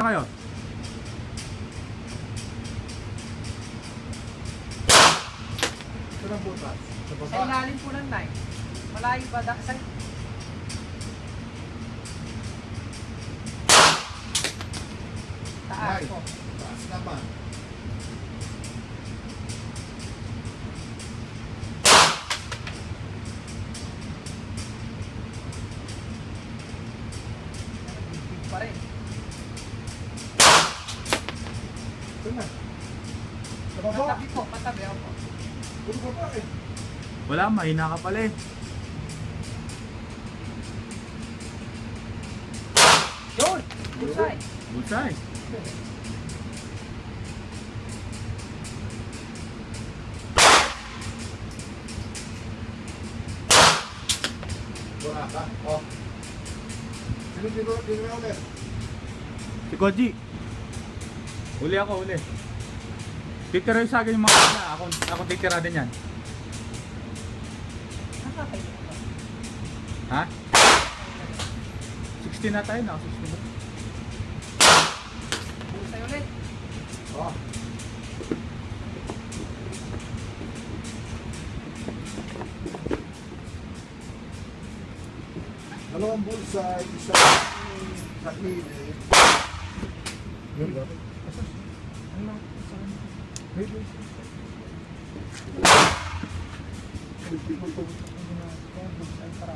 kayo. Ito ng butas. Sa Sa baba. ilalim po ng knife. Malayo ba? Sa taas Ay, po. taas naman. Big pa rin. Ito na. Sa baba. Patabi po, patabi ako. Puro baba eh. Wala, mahina ka pala eh. Yun! Bullseye! Bullseye. Wala ka. Oh. Sino dito na ulit? Si Koji. Huli ako, huli. Titira yung sa akin yung mga kanya. Ako titira din yan. Nakakayo ko ba? Ha? 16 na tayo na. 16 ba? Bullseye ulit. Oh. Dalawang bullseye, isang sa gilid. Yun ba? Ano? Saan? May bullseye. Hindi na. Kaya bullseye para.